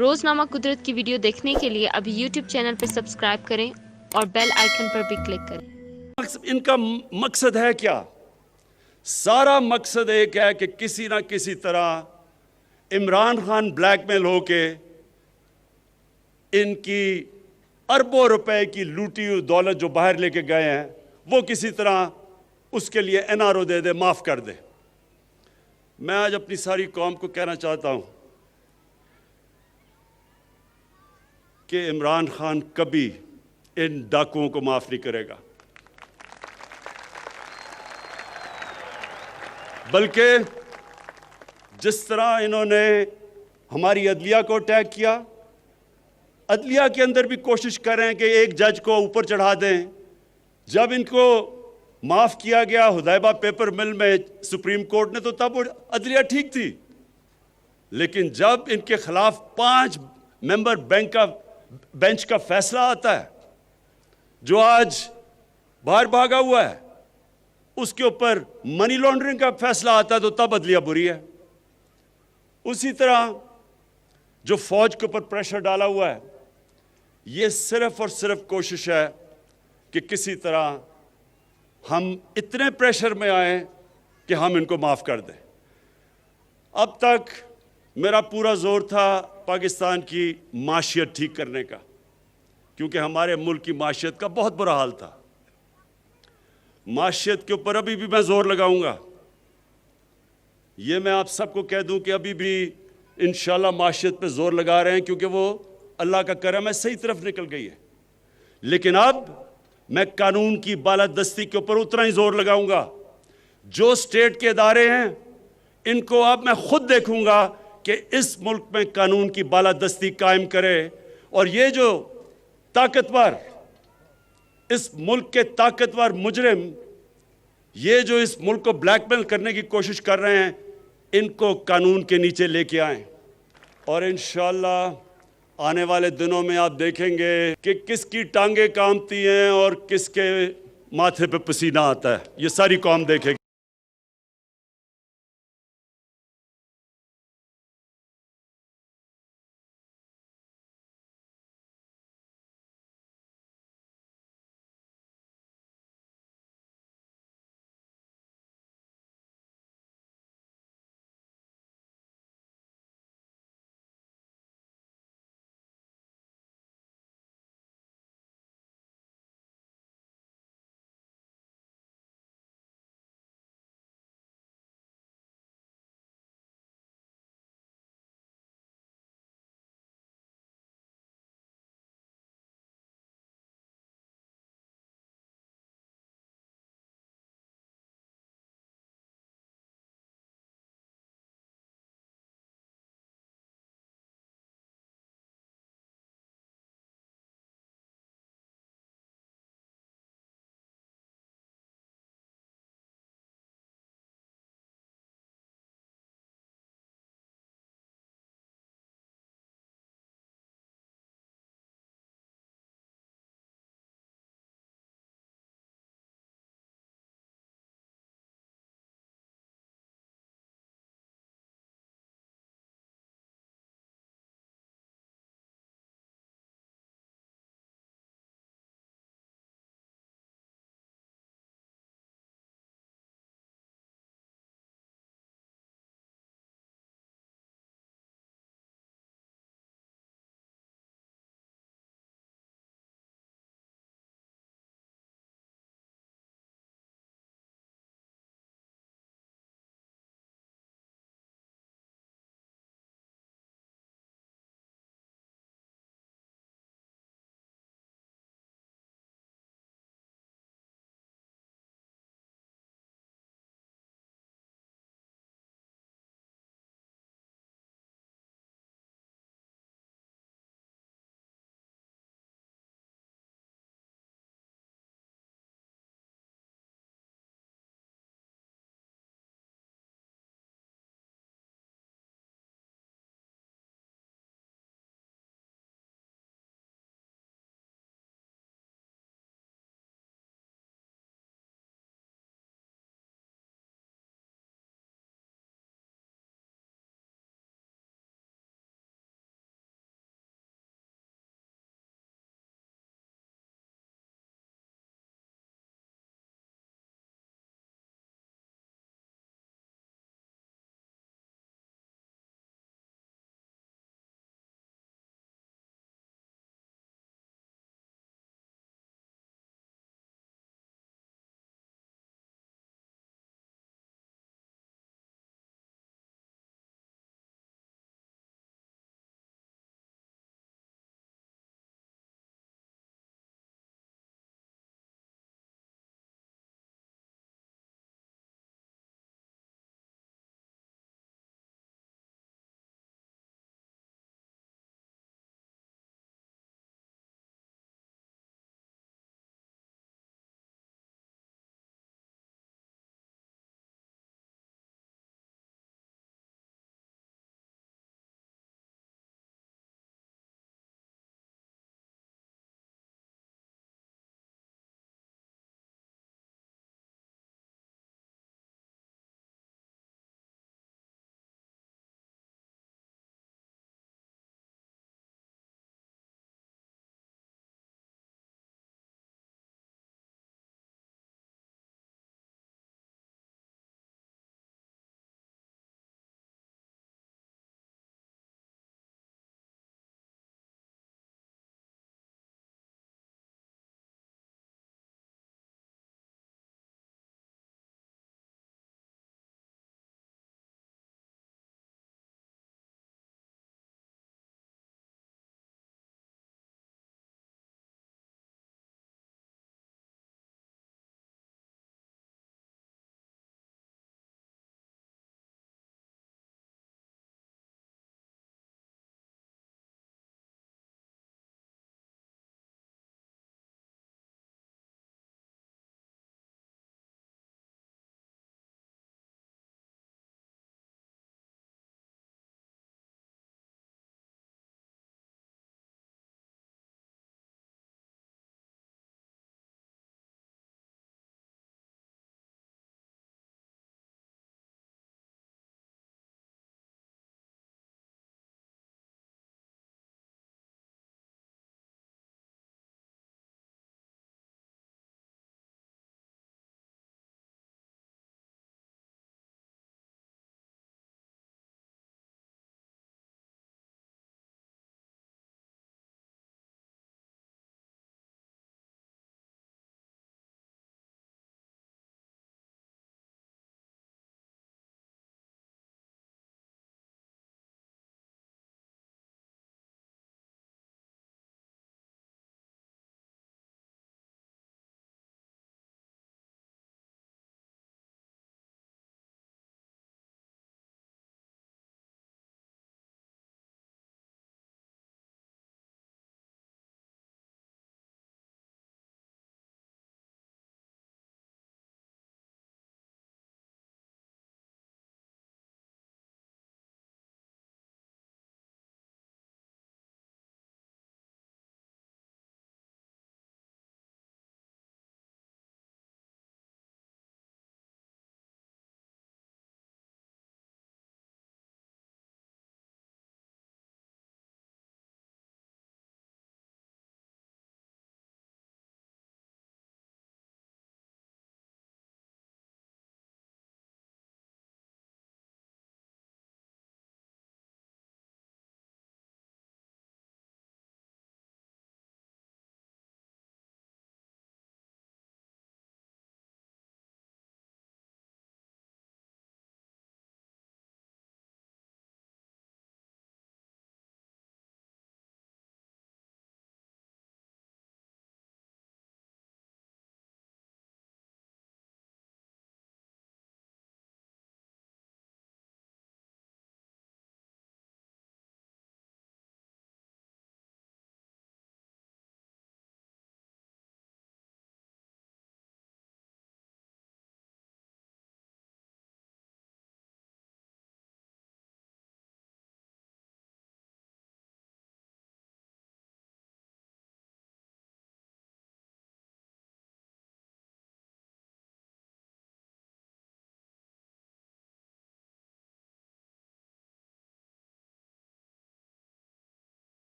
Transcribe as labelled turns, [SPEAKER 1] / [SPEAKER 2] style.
[SPEAKER 1] روزنامہ قدرت کی ویڈیو دیکھنے کے لیے ابھی یوٹیوب چینل پر سبسکرائب کریں اور بیل آئیکن پر بھی کلک کریں۔
[SPEAKER 2] ان کا مقصد ہے کیا؟ سارا مقصد ایک ہے کہ کسی نہ کسی طرح عمران خان بلیک میل ہو کے ان کی اربوں روپے کی لوٹی ہوئی دولت جو باہر لے کے گئے ہیں وہ کسی طرح اس کے لیے این آر او دے دے، معاف کر دے۔ میں آج اپنی ساری قوم کو کہنا چاہتا ہوں کہ عمران خان کبھی ان ڈاکوؤں کو معاف نہیں کرے گا، بلکہ جس طرح انہوں نے ہماری عدلیہ کو اٹیک کیا، عدلیہ کے اندر بھی کوشش کر رہے ہیں کہ ایک جج کو اوپر چڑھا دیں۔ جب ان کو معاف کیا گیا حدیبہ پیپر مل میں سپریم کورٹ نے، تو تب وہ عدلیہ ٹھیک تھی، لیکن جب ان کے خلاف 5 ممبر بینچ کا فیصلہ آتا ہے جو آج باہر بھاگا ہوا ہے، اس کے اوپر منی لانڈرنگ کا فیصلہ آتا ہے، تو تب عدلیہ بری ہے۔ اسی طرح جو فوج کے اوپر پریشر ڈالا ہوا ہے، یہ صرف اور صرف کوشش ہے کہ کسی طرح ہم اتنے پریشر میں آئیں کہ ہم ان کو معاف کر دیں۔ اب تک میرا پورا زور تھا پاکستان کی معیشت ٹھیک کرنے کا، کیونکہ ہمارے ملک کی معیشت کا بہت برا حال تھا۔ معیشت کے اوپر ابھی بھی میں زور لگاؤں گا۔ یہ میں آپ سب کو کہہ دوں کہ ابھی بھی انشاءاللہ معیشت پہ زور لگا رہے ہیں، کیونکہ وہ اللہ کا کرم ہے صحیح طرف نکل گئی ہے۔ لیکن اب میں قانون کی بالادستی کے اوپر اتنا ہی زور لگاؤں گا۔ جو اسٹیٹ کے ادارے ہیں ان کو اب میں خود دیکھوں گا کہ اس ملک میں قانون کی بالادستی قائم کرے، اور یہ جو طاقتور، اس ملک کے طاقتور مجرم، یہ جو اس ملک کو بلیک میل کرنے کی کوشش کر رہے ہیں، ان کو قانون کے نیچے لے کے آئیں۔ اور انشاءاللہ آنے والے دنوں میں آپ دیکھیں گے کہ کس کی ٹانگیں کامتی ہیں اور کس کے ماتھے پہ پسینہ آتا ہے۔ یہ ساری قوم دیکھے گی۔